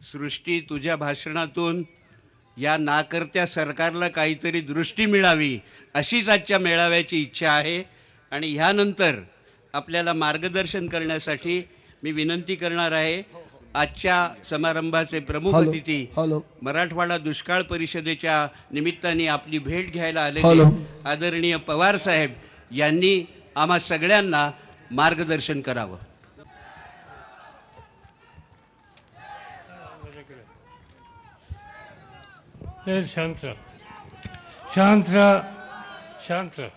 सृष्टी, तुझ्या भाषणातून या नाकर्त्या सरकारला काहीतरी दृष्टी मिळावी अशीच आजच्या मेळाव्याची इच्छा आहे. आणि ह्यानंतर आपल्याला मार्गदर्शन करण्यासाठी मी विनंती करणार आहे, आजच्या समारंभाचे प्रमुख हॅलो अतिथी हॅलो मराठवाडा दुष्काळ परिषदेच्या निमित्ताने आपली भेट घ्यायला आलेले हॅलो. आदरणीय पवार साहेब यांनी आम्हा सगळ्यांना मार्गदर्शन करावं. शांत राहा, शांत राहा, शांत राहा.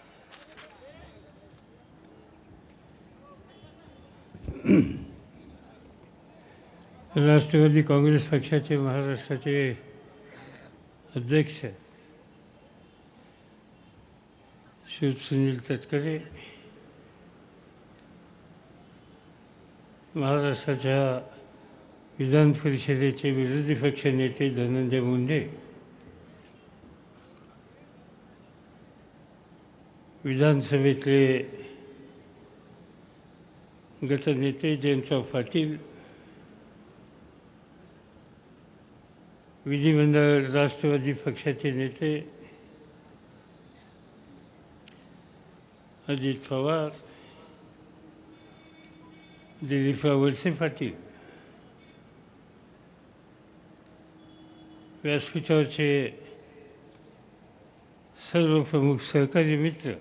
राष्ट्रवादी काँग्रेस पक्षाचे महाराष्ट्राचे अध्यक्ष श्री सुनील तटकरे, महाराष्ट्राच्या विधान परिषदेचे विरोधी पक्षनेते धनंजय मुंडे, विधानसभेतले गटनेते जयंतराव पाटील, विधिमंडळ राष्ट्रवादी पक्षाचे नेते अजित पवार, दिलीपराव वळसे पाटील, व्यासपीठावरचे सर्व प्रमुख सहकारी मित्र,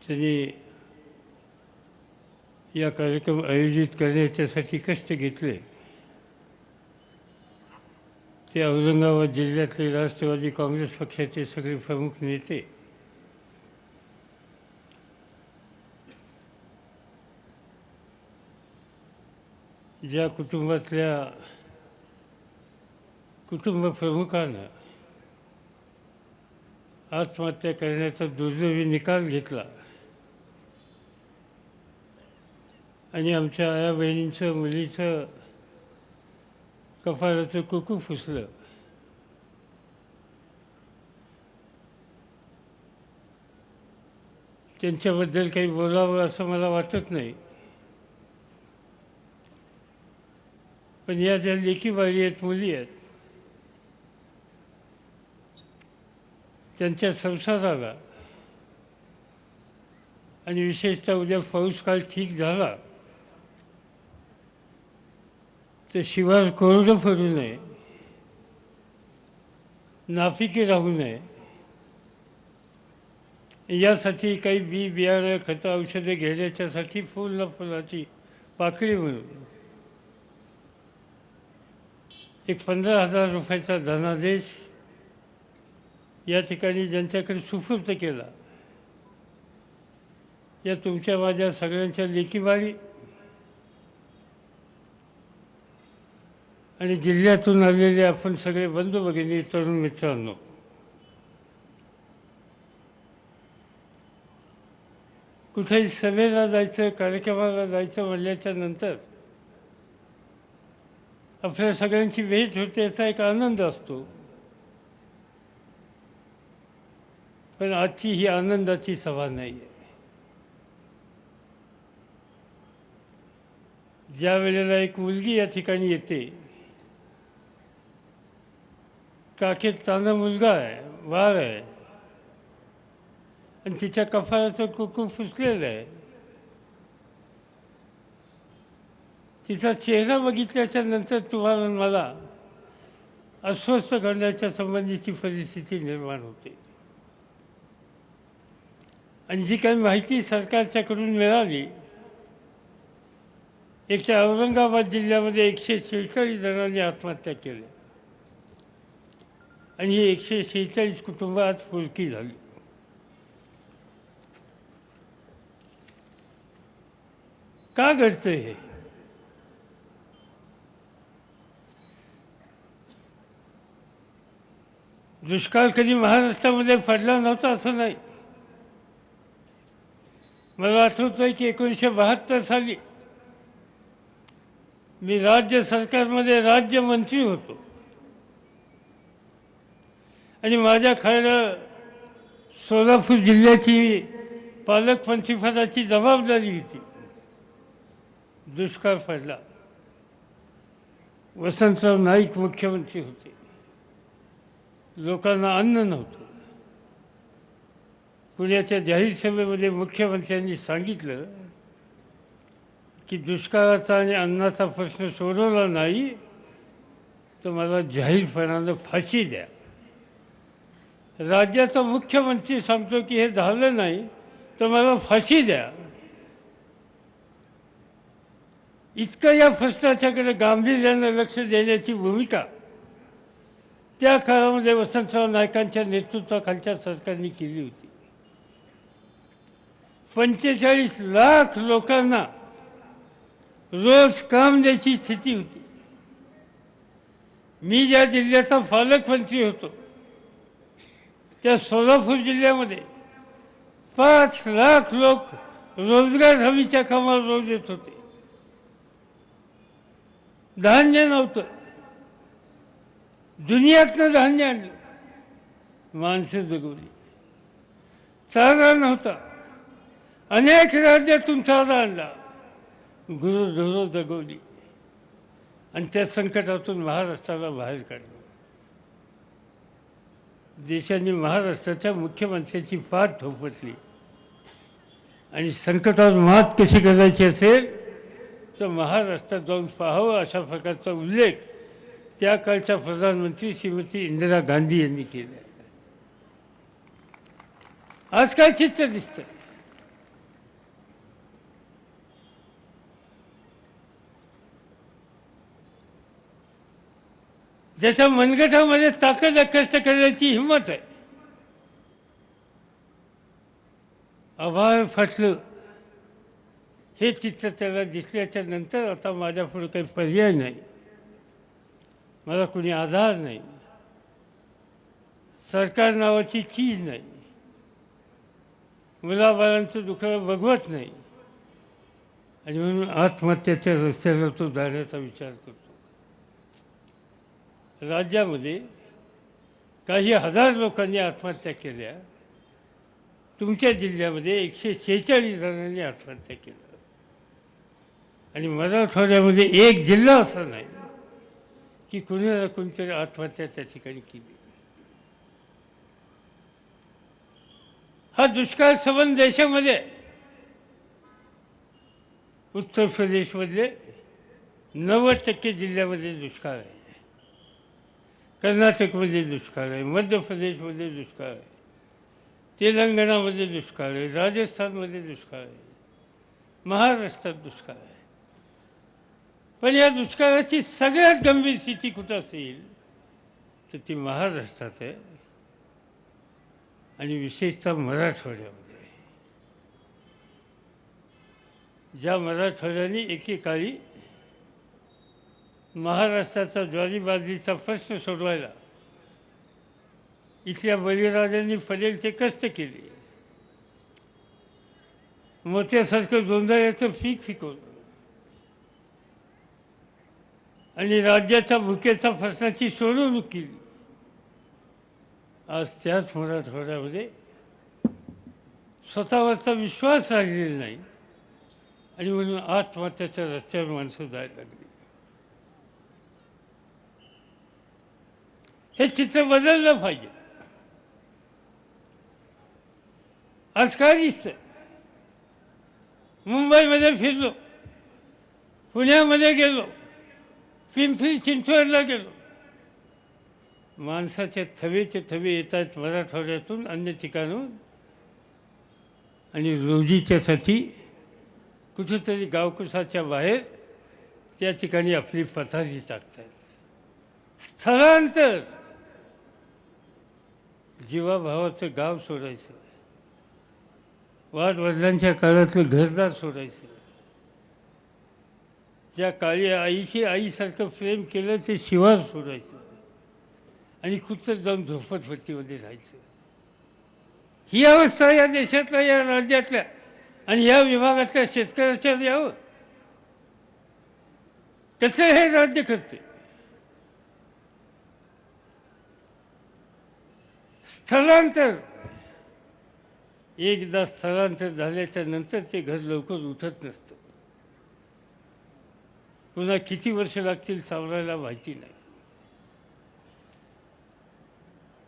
त्यांनी या कार्यक्रम आयोजित करण्याच्यासाठी कष्ट घेतले, ते औरंगाबाद जिल्ह्यातले राष्ट्रवादी काँग्रेस पक्षाचे सगळे प्रमुख नेते, ज्या कुटुंबातल्या कुटुंब प्रमुखानं आत्महत्या करण्याचा दुर्दैवी निकाल घेतला आणि आमच्या आया बहिणींचं, मुलीचं कपाळाचं कुकू फुसलं, त्यांच्याबद्दल काही बोलावं असं मला वाटत नाही. पण या ज्या लेकी बाळी आहेत, मुली आहेत, त्यांच्या संसाराला आणि विशेषतः उद्या पाऊस काळ ठीक झाला तर शिवार कोरडं पडू नये, नापिकी राहू नये, यासाठी काही बी बियाणं, खतं, औषधे घेण्याच्यासाठी फुल ना फुलाची पाकळी म्हणून एक 15,000 रुपयाचा धनादेश या ठिकाणी ज्यांच्याकडे सुपूर्द केला, या तुमच्या माझ्या सगळ्यांच्या लेकीबाळी आणि जिल्ह्यातून आलेले आपण सगळे बंधू भगिनी, तरुण मित्रांनो, कुठेही सभेला जायचं, कार्यक्रमाला जायचं म्हणल्याच्या नंतर आपल्या सगळ्यांची भेट होते, याचा एक आनंद असतो. पण आजची ही आनंदाची सभा नाही आहे. ज्या वेळेला एक मुलगी या ठिकाणी येते, काखेत ताना मुलगा आहे, बाळ आहे, आणि तिच्या कपाळाचं कुकू फुसलेलं आहे, तिचा चेहरा बघितल्याच्या नंतर तुम्हाला मला अस्वस्थ करण्याच्या संबंधीची परिस्थिती निर्माण होते. आणि जी काही माहिती सरकारच्याकडून मिळाली, एकट्या औरंगाबाद जिल्ह्यामध्ये 146 जणांनी आत्महत्या केल्या आणि ही 146 कुटुंब आज पुळकी झाली. का घडतंय हे? दुष्काळ कधी महाराष्ट्रामध्ये पडला नव्हता असं नाही. मला आठवतं आहे की 1972 साली मी राज्य सरकारमध्ये राज्यमंत्री होतो आणि माझ्या खरं सोलापूर जिल्ह्याची पालकमंत्रीपदाची जबाबदारी होती. दुष्काळ पडला. वसंतराव नाईक मुख्यमंत्री होते. लोकांना अन्न नव्हतं. पुण्याच्या जाहीर सभेमध्ये मुख्यमंत्र्यांनी सांगितलं की दुष्काळाचा आणि अन्नाचा प्रश्न सोडवला नाही तर मला जाहीरपणानं फाशी द्या. राज्याचा मुख्यमंत्री सांगतो की हे झालं नाही तर मला फाशी द्या. इतकं या प्रश्नाच्याकडे गांभीर्यानं लक्ष देण्याची भूमिका त्या काळामध्ये वसंतराव नाईकांच्या नेतृत्वाखालच्या सरकारने केली होती. 45 लाख लोकांना रोज काम द्यायची स्थिती होती. मी ज्या जिल्ह्याचा पालकमंत्री होतो त्या सोलापूर जिल्ह्यामध्ये 5 लाख लोक रोजगार हमीच्या कामाला रोज येत होते. धान्य नव्हतं. दुनियातनं धान्य आणलं. माणसं जगवली. चारा नव्हता. अनेक राज्यातून चारा आणला. गुरुढोरं जगवली आणि त्या संकटातून महाराष्ट्राला बाहेर काढलं. देशाने महाराष्ट्राच्या मुख्यमंत्र्याची पाठ थोपटली आणि संकटावर मात कशी करायची असेल तर महाराष्ट्रात जाऊन पाहावं अशा प्रकारचा उल्लेख त्या काळच्या प्रधानमंत्री श्रीमती इंदिरा गांधी यांनी केला. आज काय चित्र दिसतं? ज्याच्या मनगटामध्ये ताकद कष्ट करण्याची हिंमत आहे. आभाळ फाटलं हे चित्र त्याला दिसल्याच्या नंतर आता माझ्यापुढे काही पर्याय नाही. मला कुणी आधार नाही. सरकार नावाची चीज नाही. मुलाबाळांचं दुःख बघवत नाही आणि म्हणून आत्महत्याच्या रस्त्याला तो जाण्याचा विचार करतो. राज्यामध्ये काही हजार लोकांनी आत्महत्या केल्या. तुमच्या जिल्ह्यामध्ये 146 जणांनी आत्महत्या केल्या आणि मराठवाड्यामध्ये एक जिल्हा असा नाही की कुणी ना कोणीतरी आत्महत्या त्या ठिकाणी केली. हा दुष्काळ संबंध देशामध्ये उत्तर प्रदेशमधले 90% जिल्ह्यामध्ये दुष्काळ आहे. कर्नाटकमध्ये दुष्काळ आहे. मध्य प्रदेशमध्ये दुष्काळ आहे. तेलंगणामध्ये दुष्काळ आहे. राजस्थानमध्ये दुष्काळ आहे. महाराष्ट्रात दुष्काळ आहे. पण या दुष्काळाची सगळ्यात गंभीर स्थिती कुठं असेल तर ती महाराष्ट्रात आहे आणि विशेषतः मराठवाड्यामध्ये. ज्या मराठवाड्याने एकेकाळी महाराष्ट्राचा ज्वारी बाजरीचा प्रश्न सोडवायला इथल्या बळीराजांनी पडेल ते कष्ट केले. मोत्यासारखं जोंधळ्याचं पीक पिकवलं आणि राज्याच्या भुकेच्या प्रश्नाची सोडवणूक केली. आज त्याच मराठवाड्यामध्ये स्वतःवरचा विश्वास राहिलेला नाही आणि म्हणून आत्महत्याच्या रस्त्यावर माणसं जायला लागली. हे चित्र बदललं पाहिजे. आज काय दिसतं? मुंबईमध्ये फिरलो, पुण्यामध्ये गेलो, पिंपरी चिंचवडला गेलो. माणसाचे थवेचे थवे येत आहेत मराठवाड्यातून अन्य ठिकाणून आणि रोजीच्यासाठी कुठेतरी गावकुसाच्या बाहेर त्या ठिकाणी आपली पथारी टाकत आहेत. स्थलांतर. जीवाभावाचं गाव सोडायचं. वादवडिलांच्या काळातलं घरदार सोडायचं. ज्या काळी आईशी आईसारखं प्रेम केलं ते शिवार सोडायचं आणि कुठं जाऊन झोपडपट्टीमध्ये राहायचं. ही अवस्था या देशातल्या, या राज्यातल्या आणि या विभागातल्या शेतकऱ्याच्या यावं. कसं हे राज्य करते? स्थलांतर. एकदा स्थलांतर झाल्याच्या नंतर ते घर लवकर उठत नसतं. पुन्हा किती वर्ष लागतील सावरायला माहिती नाही.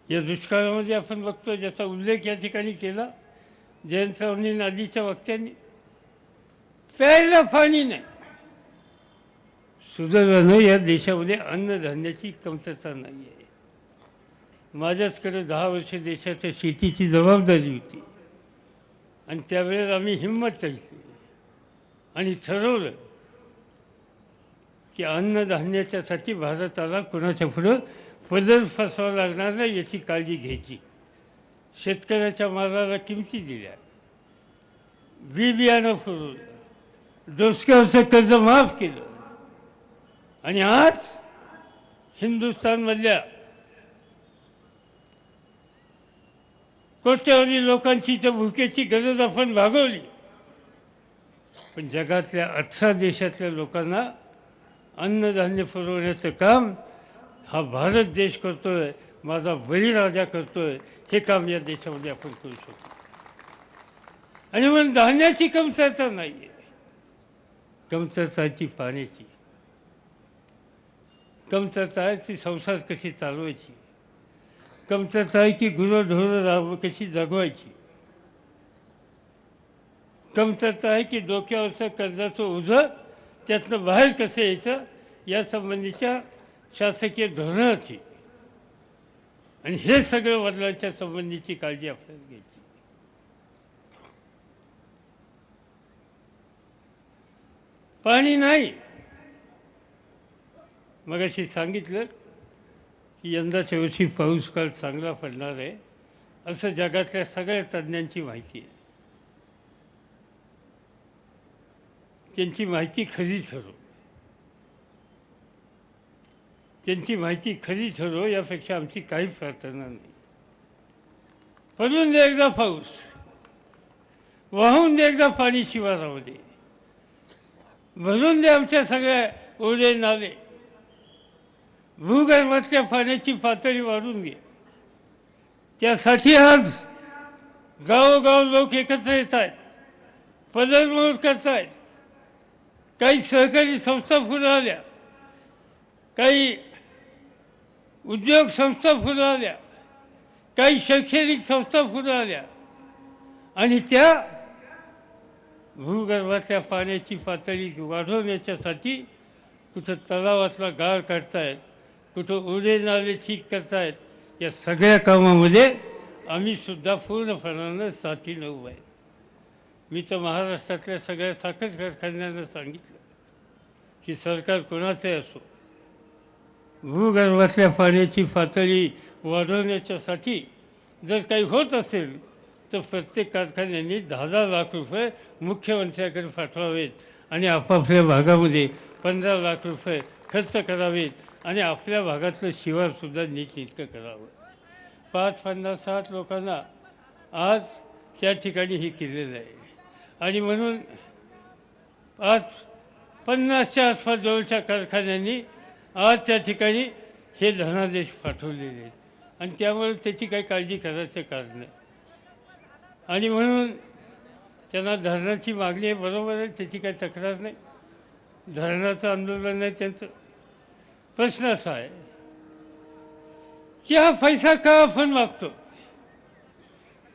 या दुष्काळामध्ये आपण बघतो, ज्याचा उल्लेख या ठिकाणी केला जयंतरावांनी आधीच्या वक्त्यांनी, प्यायला पाणी नाही. सुदैवानं या देशामध्ये अन्नधान्याची कमतरता नाही आहे. माझ्याचकडे 10 वर्ष देशाच्या शेतीची जबाबदारी होती आणि त्यावेळेस आम्ही हिंमत केली आणि ठरवलं की अन्नधान्याच्यासाठी भारताला कोणाच्या पुढं पदर फसवावं लागणार नाही याची काळजी घ्यायची. शेतकऱ्याच्या मालाला किमती दिल्या, बी बियाणं पुरवलं, डोसक्यावरचं कर्ज माफ केलं आणि आज हिंदुस्थानमधल्या कोट्यावधी लोकांची तर भुकेची गरज आपण भागवली. पण जगातल्या 18 देशातल्या लोकांना अन्नधान्य पुरवण्याचं काम हा भारत देश करतोय, माझा बळीराजा करतोय. हे काम या देशामध्ये आपण करू शकतो. आणि म्हणून धान्याची कमतरता नाही आहे, कमतरता आहे ती पाण्याची, कमतरता आहे ती संसार कशी चालवायची, कमतरता आहे की गुरंढोरं कशी जगवायची, कमतरता आहे की डोक्यावरचं कर्जाचं ओझं त्यातनं बाहेर कसं यायचं या संबंधीच्या शासकीय धोरणाची. आणि हे सगळं बदलाच्या संबंधीची काळजी आपल्याला घ्यायची. पाणी नाही. मगाशी सांगितलं की यंदाच्या वर्षी पाऊस काळ चांगला पडणार आहे असं जगातल्या सगळ्या तज्ज्ञांची माहिती आहे. त्यांची माहिती खरी ठरो, त्यांची माहिती खरी ठरो यापेक्षा आमची काही प्रार्थना नाही. पडून दे एकदा पाऊस, वाहून दे एकदा पाणी शिवारामध्ये, भरून दे आमच्या सगळ्या ओढे नाले, भूगर्भातल्या पाण्याची पातळी वाढून घे. त्यासाठी आज गावोगाव लोक एकत्र येत आहेत, पदरमोड करत आहेत. काही सहकारी संस्था पुढे आल्या, काही उद्योग संस्था पुढे आल्या, काही शैक्षणिक संस्था पुढे आल्या आणि त्या भूगर्भातल्या पाण्याची पातळी वाढवण्याच्यासाठी कुठं तलावातला गाळ काढतायत, कुठं ओढे नाले ठीक करतायत. या सगळ्या कामामध्ये आम्ही सुद्धा पूर्णपणानं साथीनं उभा आहे. मी तर महाराष्ट्रातल्या सगळ्या साखर कारखान्यांना सांगितलं की सरकार कोणाचंही असो, भूगर्भातल्या पाण्याची पातळी वाढवण्याच्यासाठी जर काही होत असेल तर प्रत्येक कारखान्यांनी 10-10 लाख रुपये मुख्यमंत्र्याकडे पाठवावेत आणि आपापल्या भागामध्ये 15 लाख रुपये खर्च करावेत आणि आपल्या भागातलं शिवारसुद्धा नीटनेटकं करावं. 5-50-60 लोकांना आज त्या ठिकाणी हे केलेलं आहे. आणि म्हणून आज 50च्या आसपास जवळच्या कारखान्यांनी आज त्या ठिकाणी हे धनादेश पाठवलेले आहेत आणि त्यामुळे त्याची काही काळजी करायचं कारण नाही. आणि म्हणून त्यांना धरणाची मागणी आहे, बरोबर आहे, त्याची काही तक्रार नाही. धरणाचं आंदोलन आहे त्यांचं. प्रश्न असा आहे की हा पैसा का आपण मागतो,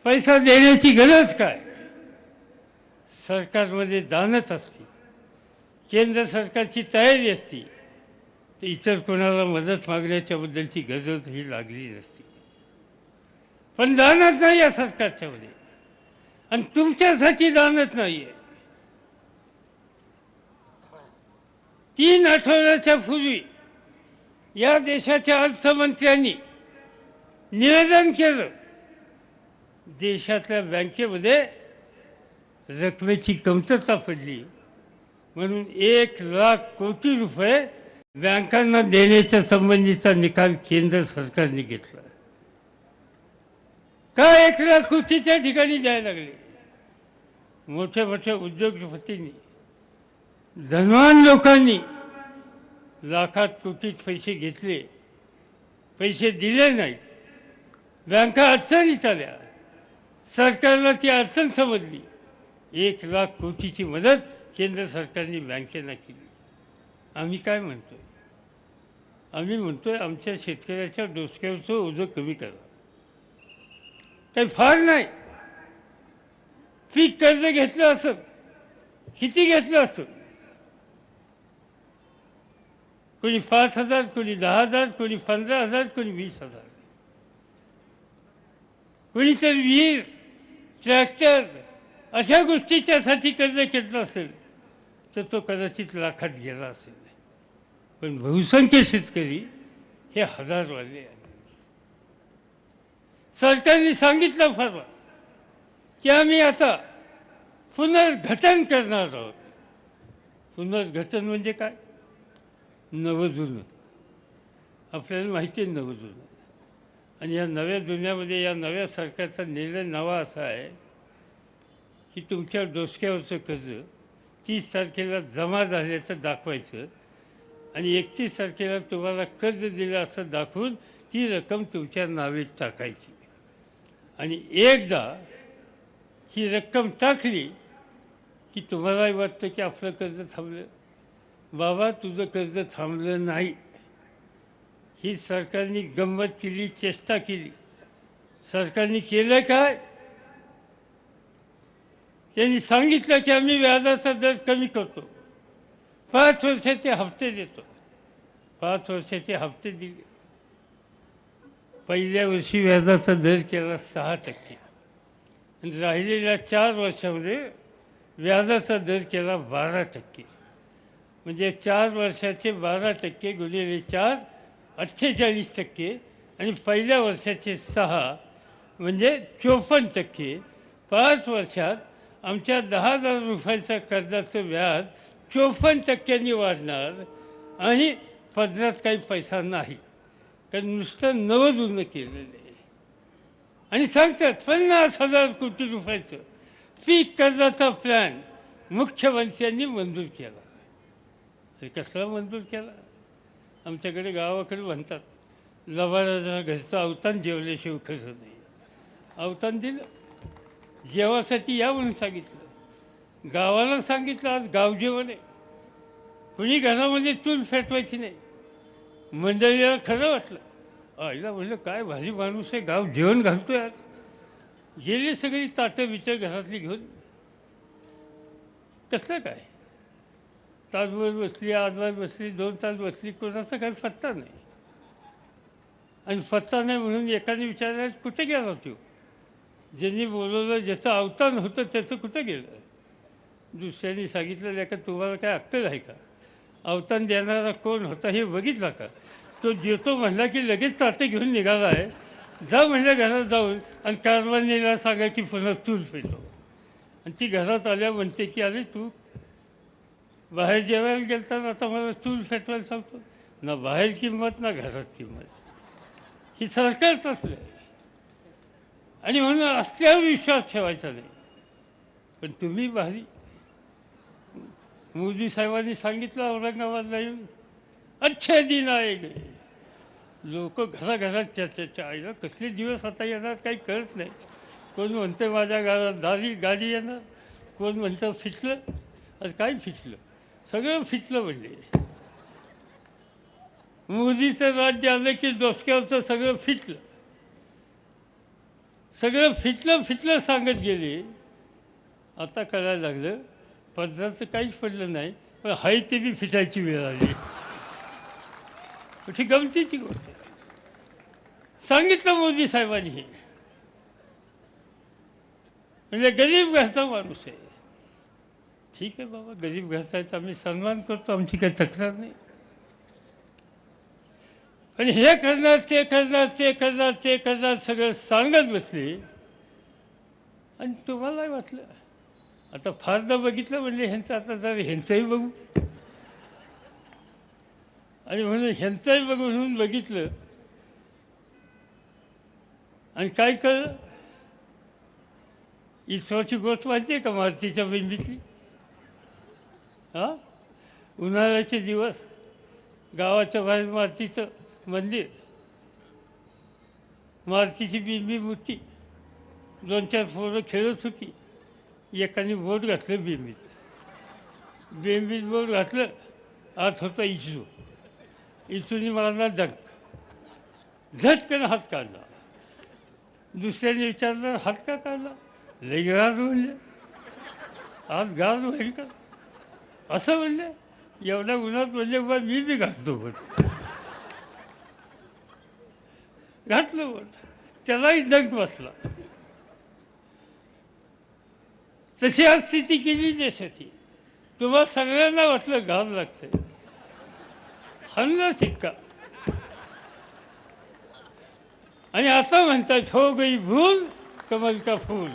पैसा देण्याची गरज काय. सरकारमध्ये दानच असते, केंद्र सरकारची तयारी असते, तर इतर कोणाला मदत मागण्याच्याबद्दलची गरज ही लागली नसती. पण दानच नाही या सरकारच्यामध्ये आणि तुमच्यासाठी दानच नाही आहे. 3 आठवड्याच्या पूर्वी या देशाच्या अर्थमंत्र्यांनी निवेदन केलं, देशातल्या बँकेमध्ये रकमेची कमतरता पडली म्हणून 1 लाख कोटी रुपये बँकांना देण्याच्या संबंधीचा निकाल केंद्र सरकारने घेतला. का 1 लाख कोटीच्या ठिकाणी द्यायला लागले. मोठ्या मोठ्या उद्योगपतींनी, धनवान लोकांनी लाखात कोटीत पैसे घेतले, पैसे दिले नाहीत, बँका अडचणीत आल्या, सरकारला ती अडचण समजली, 1 लाख कोटीची मदत केंद्र सरकारने बँकेला केली. आम्ही काय म्हणतोय? आम्ही म्हणतोय आमच्या शेतकऱ्याच्या डोसक्यावरचं ओझं कमी करा. काही फार नाही. पीक कर्ज घेतलं असं किती घेतलं असतं? कोणी 5,000, कोणी 10,000, कोणी 15,000, कोणी 20,000. कोणी तर विहीर, ट्रॅक्टर अशा गोष्टीच्यासाठी कर्ज घेतलं असेल तर तो कदाचित लाखात गेला असेल. पण बहुसंख्य शेतकरी हे हजारवाले आहेत. सरकारने सांगितलं फार की आम्ही आता पुनर्गठन करणार आहोत. पुनर्गठन म्हणजे काय? नवं जुनं. आपल्याला माहिती आहे नवं जुनं. आणि या नव्या जुन्यामध्ये या नव्या सरकारचा निर्णय नवा असा आहे की तुमच्या डोसक्यावरचं कर्ज 30 तारखेला जमा झाल्याचं दाखवायचं आणि 31 तारखेला तुम्हाला कर्ज दिलं असं दाखवून ती रक्कम तुमच्या नावे टाकायची. आणि एकदा ही रक्कम टाकली की तुम्हालाही वाटतं की आपलं कर्ज थांबलं. बाबा तुझं कर्ज थांबलं नाही. ही सरकारने गंमत केली, चेष्टा केली. सरकारने केलं काय? त्यांनी सांगितलं की आम्ही व्याजाचा दर कमी करतो, 5 वर्षाचे हप्ते देतो. 5 वर्षाचे हप्ते दिले. पहिल्या वर्षी व्याजाचा दर केला 6% आणि राहिलेल्या 4 वर्षामध्ये व्याजाचा दर केला 12%. म्हणजे 4 वर्षाचे 12% गुणिले 4 48% आणि पहिल्या वर्षाचे 6 म्हणजे 54%. 5 वर्षात आमच्या 10,000 रुपयाच्या कर्जाचं व्याज 54% वाढणार आणि पदरात काही पैसा नाही. कारण नुसतं नवं जुनं केलेलं आहे. आणि सांगतात 50,000 कोटी रुपयाचं पीक कर्जाचा प्लॅन मुख्यमंत्र्यांनी मंजूर केला. अरे कसला मंजूर केला? आमच्याकडे गावाकडे म्हणतात लबाडाला घरचं अवतान जेवल्याशिवाय खरं नाही. अवतान दिलं, जेवासाठी या म्हणून सांगितलं. गावाला सांगितलं आज गाव जेवण आहे. कुणी घरामध्ये चूल पेटवायची नाही. मंडळीला खरं वाटलं. आईला म्हणलं काय भारी माणूस आहे, गाव जेवण घालतोय आज. गेली सगळी ताटं बिटं घरातली घेऊन. कसलं काय? तासभर बसली, आजभर बसली, 2 तास बसली, कोणाचा काही पत्ता नाही. आणि पत्ता नाही म्हणून एकाने विचारलं कुठे गेला तो? ज्यांनी बोलवलं, ज्याचं अवतान होतं त्याचं कुठं गेलं? दुसऱ्यांनी सांगितलं का तुम्हाला काय अक्कल आहे का? अवतान देणारा कोण होता हे बघितला का? तो देतो म्हणला की लगेच ताटे घेऊन निघाला आहे. जा म्हणलं घरात जाऊन आणि कारवानीला सांगा की पुन्हा चूल पेटव. आणि ती घरात आल्या म्हणते की अरे तू बाहेर जेवायला गेलतात आता मला चूल पेटवायला सांगतो. ना बाहेर किंमत ना घरात किंमत. ही सरकारच असलं आहे. आणि म्हणून असल्यावर विश्वास ठेवायचा नाही. पण तुम्ही भारी. मोदी साहेबांनी सांगितलं औरंगाबादला येऊन अच्छे दिन आएगे. लोक घराघरात चर्चेच्या आईला कसले दिवस आता येणार काही कळत नाही. कोण म्हणतं माझ्या घरात गाडी येणार, कोण म्हणतं फिटलं. आज काय फिटलं? सगळं फिटलं म्हणजे. मोदीचं राज्य आलं की डोसक्यावरचं सगळं फिटलं. सगळं फिटलं सांगत गेले. आता कळायला लागलं पदराचं काहीच पडलं नाही, पण हाय ते बी फिटायची वेळ आली. ही गमतीची गोष्ट आहे. सांगितलं मोदी साहेबांनी हे. म्हणजे गरीब घरचा माणूस आहे. ठीक आहे बाबा, गरीब घरचा आहे तर आम्ही सन्मान करतो, आमची काही तक्रार नाही. पण हे करणार ते करणार ते करणार ते करणार सगळं सांगत बसले. आणि तुम्हालाही वाटलं आता फारदा बघितलं म्हणजे ह्यांचं आता जर ह्यांचंही बघू. आणि म्हणून ह्यांचंही बघून बघितलं आणि काय कळलं? ईश्वराची गोष्ट माहिती आहे का मारुतीच्या बिंबीतली? हां, उन्हाळ्याचे दिवस गावाच्या बाहेर मारुतीचं मंदिर, मारुतीची बिंबी मूर्ती, 2-4 पोरं खेळत होती. एकाने बोट घातलं बिंबीत बोट घातलं आज होता इचू. इचूने मला झटकन हात काढला. दुसऱ्याने विचारलं हात का काढला. लई गार म्हणले. आज गार होईल का असं म्हणले. एवढ्या उन्हात म्हणले बा मी बी घातलो पण घातलं पण त्यालाही डंक बसला. तशी आज स्थिती केली देशाची. तुम्हाला सगळ्यांना वाटलं घाम लागतंय. हल्ला शिक्का. आणि आता म्हणतात हो गई भूल कमल का फूल.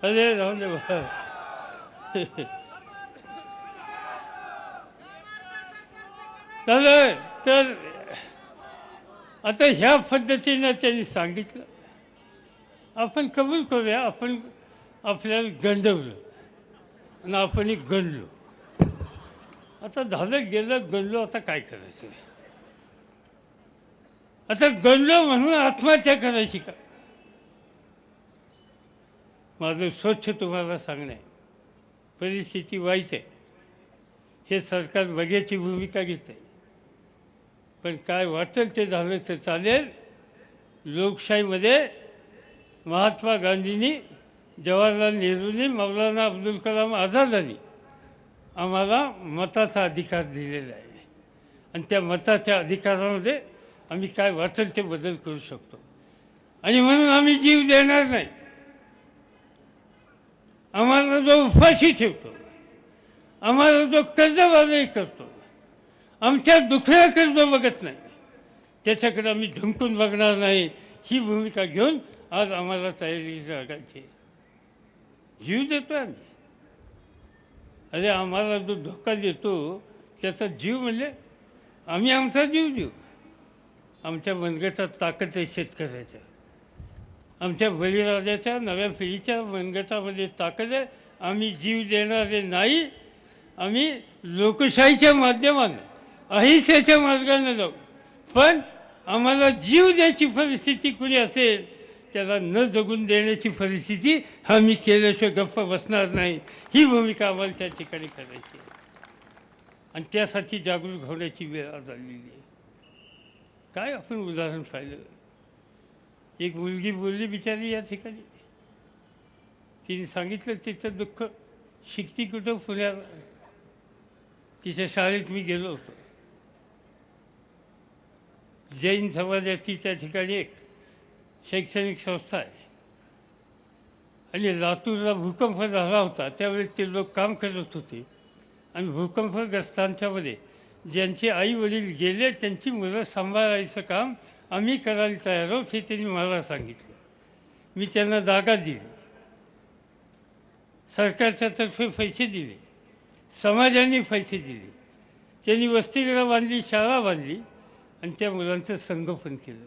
अरे राहू दे बा. तर आता ह्या पद्धतीनं त्यांनी सांगितलं. आपण कबूल करूया आपण आपल्याला गंडवलं आणि आपण गणलो. आता झालं गेलं गणलो. आता काय करायचं. आता गणलो म्हणून आत्महत्या करायची का. माझं स्वच्छ तुम्हाला सांगणं आहे. परिस्थिती वाईट आहे. हे सरकार बघ्याची भूमिका घेत आहे. पण काय वाटेल ते झालं तर चालेल. लोकशाहीमध्ये महात्मा गांधींनी, जवाहरलाल नेहरूंनी, मौलाना अब्दुल कलाम आझादांनी आम्हाला मताचा अधिकार दिलेला आहे. आणि त्या मताच्या अधिकारामध्ये आम्ही काय वाटेल ते बदल करू शकतो. आणि म्हणून आम्ही जीव देणार नाही. आम्हाला जो उपाशी ठेवतो, आम्हाला जो कर्जबाजारी करतो, आमच्या दुखण्याकडे जो बघत नाही, त्याच्याकडे आम्ही ढुंकून बघणार नाही. ही भूमिका घेऊन आज आम्हाला तयारी लागायची. जीव देतो आम्ही. अरे आम्हाला जो धोका देतो त्याचा जीव म्हणजे आम्ही आमचा जीव देऊ. आमच्या मनगटात ताकद आहे शेतकऱ्याच्या. आमच्या बळीराजाच्या नव्या पिढीच्या मनगटामध्ये ताकद आहे. आम्ही जीव देणारे नाही. आम्ही लोकशाहीच्या माध्यमानं अहिंसेच्या मार्गाने जाऊ. पण आम्हाला जीव द्यायची परिस्थिती कुणी असेल त्याला न जगून देण्याची परिस्थिती आम्ही केल्याशिवाय गप्प बसणार नाही. ही भूमिका आम्हाला त्या ठिकाणी करायची आहे. आणि त्यासाठी जागरूक होण्याची वेळ आज आलेली आहे. काय आपण उदाहरण पाहिलं. एक मुलगी बोलली बिचारी या ठिकाणी. तिने सांगितलं तिचं दुःख. शिकती कुठं पुण्याला. तिच्या शाळेत मी गेलो होतो. जैन समाजाची त्या ठिकाणी एक शैक्षणिक संस्था आहे. आणि लातूरला भूकंप झाला होता त्यावेळेस ते लोक काम करत होते. आणि भूकंपग्रस्तांच्यामध्ये ज्यांचे आई वडील गेले त्यांची मुलं सांभाळायचं काम आम्ही करायला तयार आहोत हे त्यांनी मला सांगितलं. मी त्यांना जागा दिली. सरकारच्या तर्फे पैसे दिले. समाजाने पैसे दिले. त्यांनी वसतिगृह बांधली, शाळा बांधली आणि त्या मुलांचं संगोपन केलं.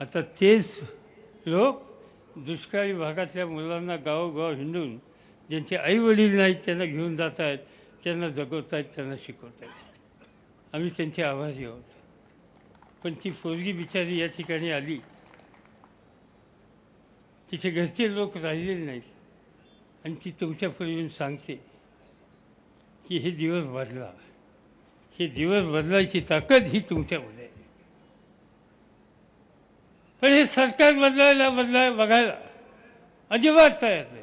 आता तेच लोक दुष्काळी भागातल्या मुलांना गावोगाव हिंडून ज्यांचे आईवडील नाहीत त्यांना घेऊन जात आहेत, त्यांना जगवत आहेत, त्यांना शिकवत आहेत. आम्ही त्यांचे आभारी आहोत. पण ती पोरगी बिचारी या ठिकाणी आली. तिचे घरचे लोक राहिलेले नाहीत. आणि ती तुमच्यापुढे येऊन सांगते की हे दिवस बदला. हे दिवस बदलायची ताकद ही तुमच्यामध्ये आहे. पण हे सरकार बघायला अजिबात तयार नाही.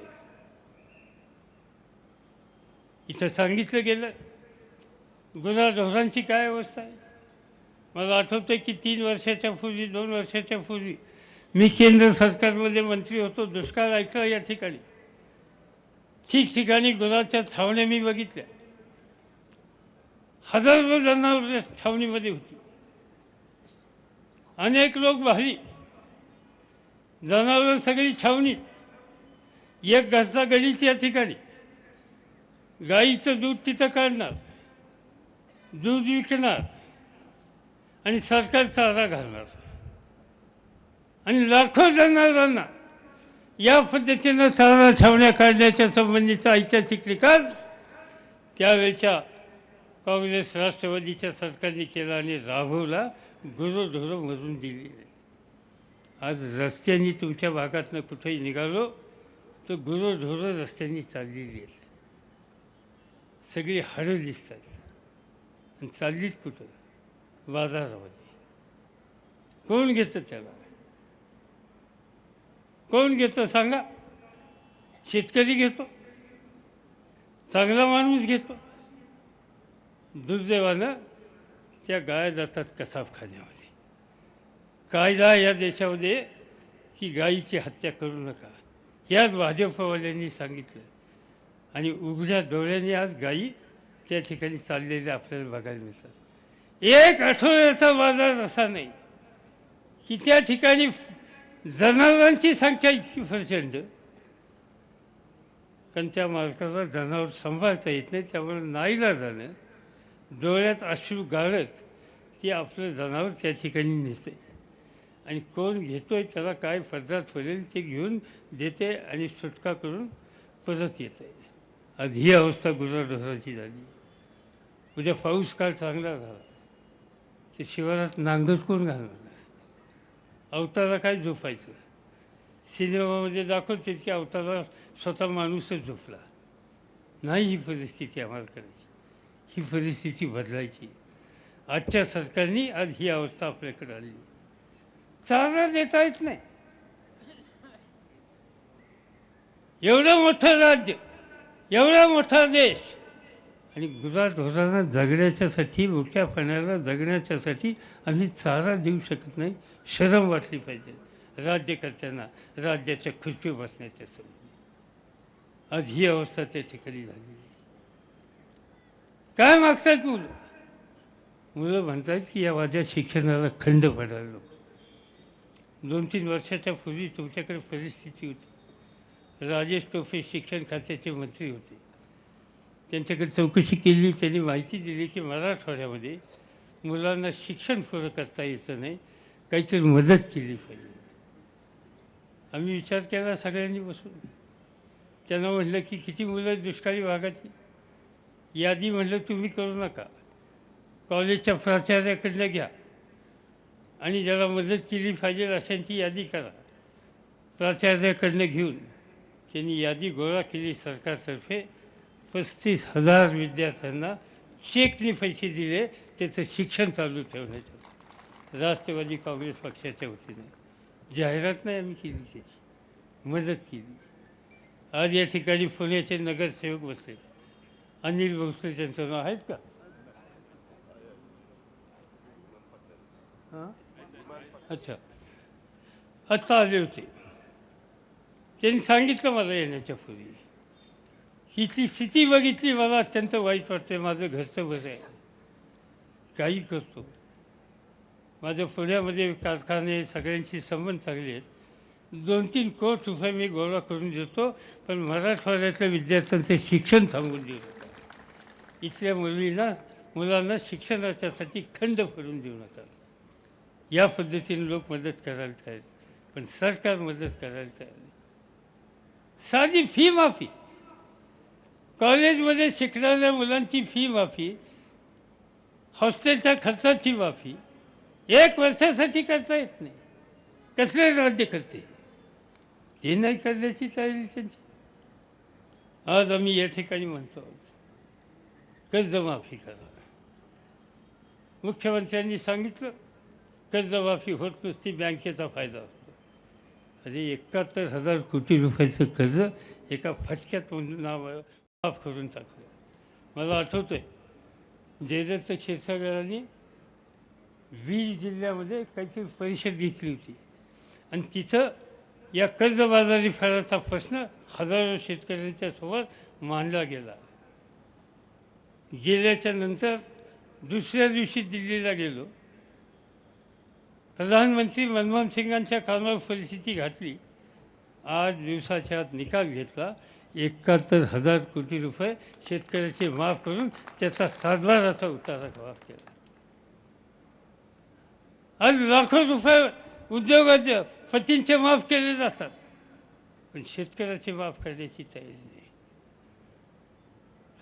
इथं सांगितलं गेलं गुराढोरांची काय अवस्था आहे. मला आठवतं की 3 वर्षाच्या पूर्वी 2 वर्षाच्या पूर्वी मी केंद्र सरकारमध्ये मंत्री होतो. दुष्काळ ऐकला या ठिकाणी. ठिकठिकाणी गुराच्या छावण्या मी बघितल्या. हजारो जनावरं छावणीमध्ये होती. अनेक लोक भारी. जनावरं सगळी छावणीत. एक घरचा गणित या ठिकाणी. गाईचं दूध तिथं काढणार, दूध विकणार आणि सरकार चारा घालणार. आणि लाखो जनावरांना या पद्धतीनं चारा छावण्या काढण्याच्या संबंधीचा ऐतिहासिक निकाल त्यावेळच्या काँग्रेस राष्ट्रवादीच्या सरकारने केला आणि राबवला. गुरंढोरं मरून दिली. आज रस्त्यांनी तुमच्या भागातनं कुठेही निघालो तर गुरंढोरं रस्त्यांनी चाललेली आहेत. सगळी हाडं दिसतात आणि चाललीत कुठं? बाजारामध्ये. कोण घेतं त्याला? कोण घेतं सांगा? शेतकरी घेतो, चांगला माणूस घेतो. दुर्दैवानं त्या गाय जातात कसाबखान्यामध्ये. कायदा या देशामध्ये की गायीची हत्या करू नका, याच भाजपवाल्यांनी सांगितलं आणि उघड्या डोळ्यांनी आज गायी त्या ठिकाणी चाललेल्या आपल्याला बघायला मिळतात. एक आठवड्याचा बाजार असा नाही की त्या ठिकाणी जनावरांची संख्या इतकी प्रचंड, कारण त्या मालकाला जनावर सांभाळता येत नाही, त्यामुळे नाईलाजानं डोळ्यात अश्रू गाळत ती आपलं जनावर त्या ठिकाणी नेते आणि कोण घेतोय त्याला काय पदार्थ पडेल ते घेऊन देते आणि सुटका करून परत येते. आज ही अवस्था गुराढोराची झाली. उद्या पाऊस काळ चांगला झाला ते शिवारात नांगर कोण घालणार? अवतारा काय झोपायचं? सिनेमामध्ये दाखवते की अवतारा स्वतः माणूसच झोपला. नाही, ही परिस्थिती आम्हाला करायची, ही परिस्थिती बदलायची. आजच्या सरकारने आज ही अवस्था आपल्याकडे आली. चारा देता येत नाही. एवढं मोठं राज्य, एवढा मोठा देश आणि गुराढोरांना जगण्याच्यासाठी, मुक्या पाण्याला जगण्याच्यासाठी आम्ही चारा देऊ शकत नाही. शरम वाटली पाहिजे राज्यकर्त्यांना, राज्याच्या खुर्चीवर बसण्याच्या समोर. आज ही अवस्था त्या ठिकाणी झाली. काय मागतात मुलं? मुलं म्हणतात की या माझ्या शिक्षणाला खंड पडायला नको. 2-3 वर्षाच्या पूर्वी तुमच्याकडे परिस्थिती होती. राजेश टोपे शिक्षण खात्याचे मंत्री होते. त्यांच्याकडे चौकशी केली. त्यांनी माहिती दिली की मराठवाड्यामध्ये मुलांना शिक्षण पुरं करता येतं नाही, काहीतरी मदत केली पाहिजे. आम्ही विचार केला सगळ्यांनी बसून. त्यांना म्हटलं की किती मुलं दुष्काळी भागाची यादी म्हटलं तुम्ही करू नका, कॉलेजच्या प्राचार्याकडनं घ्या आणि ज्याला मदत केली पाहिजे अशांची यादी करा. प्राचार्याकडनं घेऊन त्यांनी यादी गोळा केली. सरकारतर्फे 35,000 विद्यार्थ्यांना चेकने पैसे दिले त्याचं शिक्षण चालू ठेवण्याचं. राष्ट्रवादी काँग्रेस पक्षाच्या वतीने जाहिरात नाही आम्ही केली, त्याची मदत केली. आज या ठिकाणी पुण्याचे नगरसेवक बसले. अनिल भोसले त्यांचं नाव आहेत का? हां, अच्छा, आत्ता आले होते. त्यांनी सांगितलं मला येण्याच्या पूर्वी, इथली स्थिती बघितली, मला अत्यंत वाईट वाटते. माझं घरचं बरं आहे, काही करतो. माझ्या पुण्यामध्ये कारखाने सगळ्यांशी संबंध चांगले आहेत. 2-3 कोटी रुपये मी गोळा करून देतो, पण मराठवाड्यातल्या विद्यार्थ्यांचं शिक्षण थांबवून देऊ नका. इथल्या मुलांना शिक्षणाच्यासाठी खंड पडून देऊ नका. या पद्धतीने लोक मदत करायला तयार आहेत, पण सरकार मदत करायला तयार नाही. साधी फी माफी, कॉलेजमध्ये शिकणाऱ्या मुलांची फी माफी, हॉस्टेलच्या खर्चाची माफी 1 वर्षासाठी करता येत नाही. कसले राज्य करते? ते नाही करण्याची तयारी त्यांची. आज आम्ही या ठिकाणी म्हणतो कर्जमाफी करा. मुख्यमंत्र्यांनी सांगितलं कर्जमाफी होत नसती, बँकेचा फायदा होतो. अरे 71,000 कोटी रुपयाचं कर्ज एका फटक्यात माफ करून टाकलं. मला आठवतं आहे जयदत्त क्षीरसागरांनी 20 जिल्ह्यामध्ये काहीतरी परिषद घेतली होती आणि तिथं या कर्जबाजारी फेडाचा प्रश्न हजारो शेतकऱ्यांच्या सोबत मांडला गेला. गेल्याच्या नंतर दुसऱ्या दिवशी दिल्लीला गेलो. प्रधानमंत्री मनमोहन सिंगांच्या कानावर परिस्थिती घातली. 8 दिवसाच्या आत निकाल घेतला. 71,000 कोटी रुपये शेतकऱ्याचे माफ करून त्याचा 7/12 उतारा माफ केला. आज लाखो रुपये उद्योगाचे पतींचे माफ केले जातात, पण शेतकऱ्याचे माफ करण्याची तयारी नाही.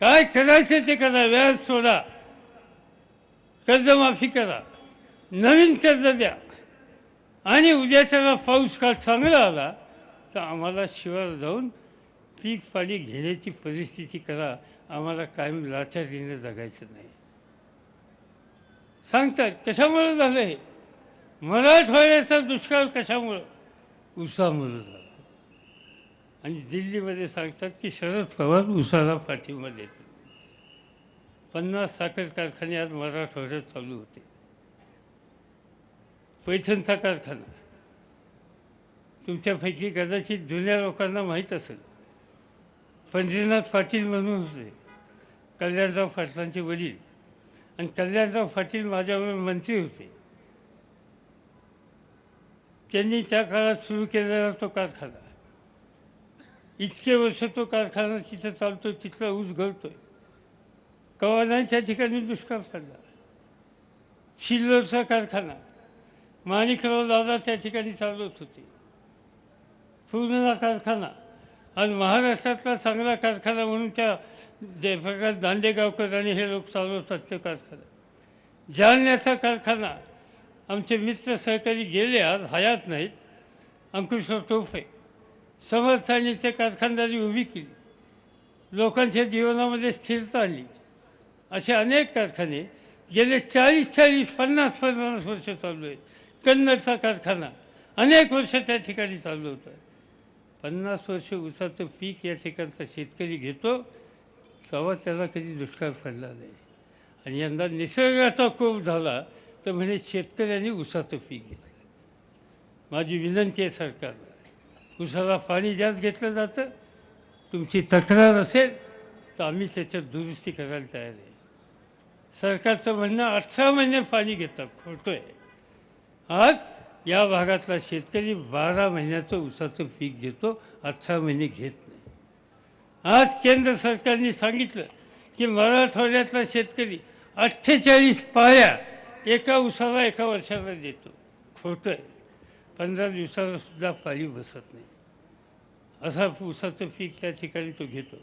काय करायचं ते करा, व्याज सोडा, कर्जमाफी करा, नवीन कर्ज द्या. आणि उद्याच्याला पाऊस काळ चांगला आला तर आम्हाला शिवार जाऊन पीक पाणी घेण्याची परिस्थिती करा, आम्हाला कायम लाचारीनं जगायचं नाही. सांगतात कशामुळे झालं हे, मराठवाड्याचा दुष्काळ कशामुळं, ऊसामुळं झाला. आणि दिल्लीमध्ये सांगतात की शरद पवार ऊसाला पाठिंबा देतो. 50 साखर कारखाने आज मराठवाड्यात चालू होते. पैठणचा कारखाना तुमच्यापैकी कदाचित जुन्या लोकांना माहीत असेल. पंढरीनाथ पाटील म्हणून होते कल्याणराव पाटलांचे वडील, आणि कल्याणराव पाटील माझ्याबरोबर मंत्री होते. त्यांनी त्या काळात सुरू केलेला तो कारखाना, इतके वर्ष तो कारखाना तिथं चालतो, तिथला ऊस गळतोय. कवानांच्या ठिकाणी दुष्काळ पडला. सिल्लोडचा कारखाना माणिकराव दादा त्या ठिकाणी चालवत होते. पूर्णा कारखाना आज महाराष्ट्रातला चांगला कारखाना म्हणून त्या जयप्रकाश दांडेगावकर आणि हे लोक चालवतात तो कारखाना. जालन्याचा कारखाना आमचे मित्र सहकारी गेले, आज हयात नाहीत, अंकुशराव टोफे समर्थांनी ते कारखानदारी उभी केली, लोकांच्या जीवनामध्ये स्थिरता आली. असे अनेक कारखाने गेले 40-40, 50-50 वर्ष चालू आहेत. कन्नडचा कारखाना अनेक वर्ष त्या ठिकाणी चालू होतं. 50 वर्ष ऊसाचं पीक या ठिकाणचा शेतकरी घेतो, तेव्हा त्याला कधी दुष्काळ पडला नाही. आणि यंदा निसर्गाचा कोप झाला तर म्हणजे शेतकऱ्यांनी ऊसाचं पीक घेतलं. माझी विनंती आहे सरकारला, ऊसाला पाणी जास्त घेतलं जातं, तुमची तक्रार असेल तर आम्ही त्याच्यात दुरुस्ती करायला तयार आहे. सरकारचं म्हणणं 18 महिने पाणी घेतात, खोटं आहे. आज या भागातला शेतकरी 12 महिन्याचं ऊसाचं पीक घेतो, 18 महिने घेत नाही. आज केंद्र सरकारने सांगितलं की मराठवाड्यातला शेतकरी 48 पाळ्या एका ऊसाला एका वर्षाला देतो, खोटं आहे. 15 दिवसाला सुद्धा पाळी बसत नाही. असा ऊसाचं पीक त्या ठिकाणी तो घेतो.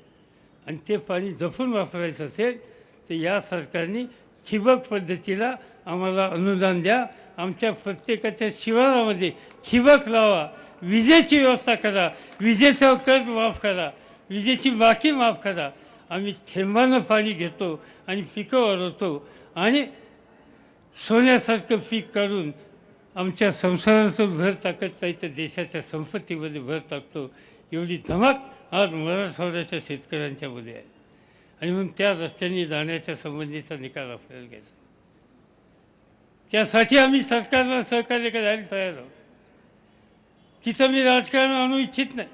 आणि ते पाणी जपून वापरायचं असेल तर या सरकारने ठिबक पद्धतीला आम्हाला अनुदान द्या. आमच्या प्रत्येकाच्या शिवारामध्ये ठिबक लावा, विजेची व्यवस्था करा, विजेचं कर्ज माफ करा, विजेची बाकी माफ करा. आम्ही थेंबानं पाणी घेतो आणि पिकं वाढवतो आणि सोन्यासारखं पीक काढून आमच्या संसाराचं भर टाकत नाही तर देशाच्या संपत्तीमध्ये भर टाकतो. एवढी धमक आज मराठवाड्याच्या शेतकऱ्यांच्यामध्ये आहे. आणि म्हणून त्या रस्त्यांनी जाण्याच्या संबंधीचा निकाल आपल्याला घ्यायचा. त्यासाठी आम्ही सरकारला सहकार्य करायला तयार आहोत. तिथं मी राजकारण आणू इच्छित नाही.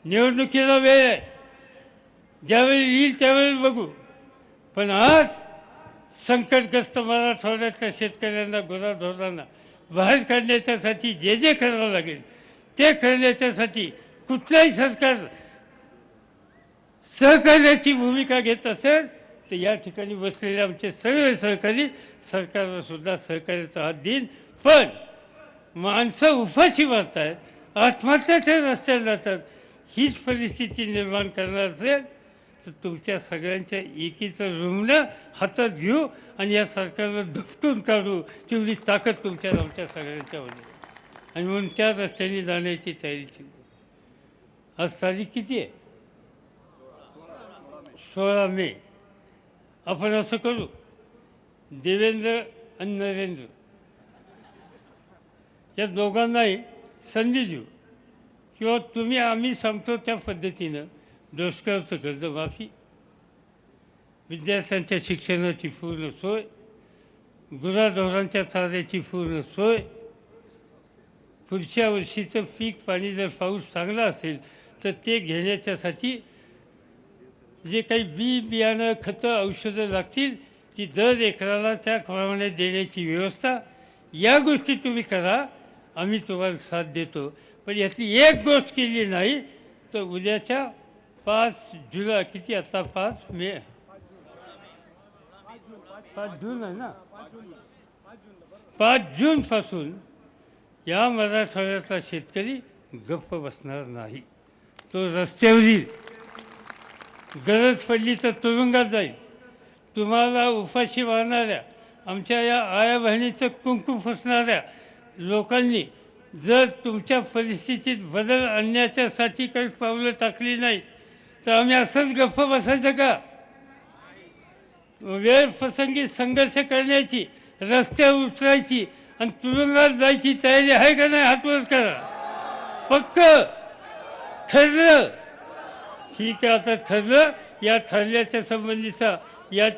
निवडणुकीला वेळ आहे, ज्यावेळी येईल त्यावेळी बघू. पण आज संकटग्रस्त मराठवाड्यातल्या शेतकऱ्यांना, गुराढोरांना बाहेर काढण्याच्यासाठी जे जे करावं लागेल ते करण्याच्यासाठी कुठल्याही सरकार सहकार्याची भूमिका घेत असेल तर या ठिकाणी बसलेले आमचे सगळे सहकारी सरकारला सुद्धा सहकार्याचा हात देईन. पण माणसं उपाशी मारत आहेत, आत्महत्याच्या रस्त्याला जातात, हीच परिस्थिती निर्माण करणार असेल तर तुमच्या सगळ्यांच्या एकीचं रुमणं हातात घेऊ आणि या सरकारला धपटून काढू. तेवढी ताकद तुमच्या आमच्या सगळ्यांच्यामध्ये. आणि म्हणून त्या रस्त्याने जाण्याची तयारी केली. आज तारीख किती आहे? 16 मे. आपण असं करू, देवेंद्र आणि नरेंद्र या दोघांनाही संधी देऊ, किंवा तुम्ही आम्ही सांगतो त्या पद्धतीनं दुष्काळाचं कर्जमाफी, विद्यार्थ्यांच्या शिक्षणाची पूर्ण सोय, गुराढोरांच्या चाऱ्याची पूर्ण सोय, पुढच्या वर्षीचं पीक पाणी जर पाऊस चांगला असेल तर ते घेण्याच्यासाठी जे काही बियाणं, खतं, औषधं लागतील ती दर एकराला त्याप्रमाणे देण्याची व्यवस्था, या गोष्टी तुम्ही करा. आम्ही तुम्हाला साथ देतो. पण यातली एक गोष्ट केली नाही तर उद्याच्या 5 जुलै, किती आता 5 मे, 5 जून आहे ना, 5 जूनपासून या मराठवाड्यातला शेतकरी गप्प बसणार नाही. तो रस्त्यावर येईल, गरज पडली तर तुरुंगात जाईल. तुम्हाला उपाशी मारणाऱ्या, आमच्या या आया बहिणीचं कुंकू फसणाऱ्या लोकांनी जर तुमच्या परिस्थितीत बदल आणण्याच्यासाठी काही पावलं टाकली नाही तर आम्ही असंच गप्प बसायचं का? वेळ प्रसंगी संघर्ष करण्याची, रस्त्यावर उतरायची आणि तुरुंगात जायची तयारी आहे का नाही? हात वर करा. पक्क ठरलं? ठीक आहे, आता ठरलं. या ठरल्याच्या संबंधीचा या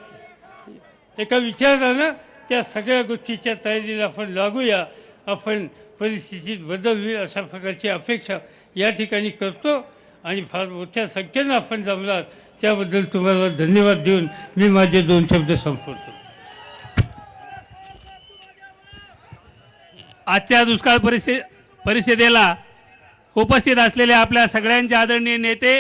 एका विचारानं त्या सगळ्या गोष्टीच्या तयारीला आपण लागूया. आपण परिस्थितीत बदल होईल अशा प्रकारची अपेक्षा या ठिकाणी करतो आणि फार मोठ्या संख्येनं आपण जमलात त्याबद्दल तुम्हाला धन्यवाद देऊन मी माझे 2 शब्द संपवतो. आजच्या दुष्काळ परिषदेला उपस्थित असलेले आपल्या सगळ्यांचे आदरणीय नेते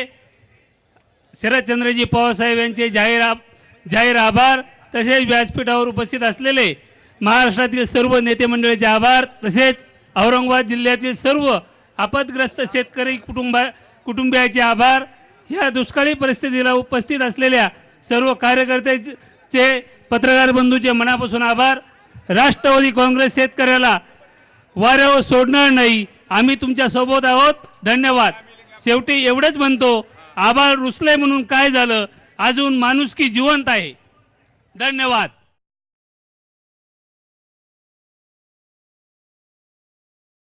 शरदचंद्रजी पवारसाहेब यांचे जाहीर आभार. तसेच व्यासपीठावर उपस्थित असलेले महाराष्ट्रातील सर्व नेते मंडळीचे आभार. तसेच औरंगाबाद जिल्ह्यातील सर्व आपदग्रस्त शेतकरी कुटुंबियाचे आभार. ह्या दुष्काळी परिस्थितीला उपस्थित असलेल्या सर्व कार्यकर्त्याचे, पत्रकार बंधूचे मनापासून आभार. राष्ट्रवादी काँग्रेस शेतकऱ्याला वाऱ्यावर सोडणार नाही, आम्ही तुमच्या सोबत आहोत. धन्यवाद. शेवटी एवढंच म्हणतो, आभाळ रुसले म्हणून काय झालं, अजून माणुसकी जिवंत आहे. धन्यवाद.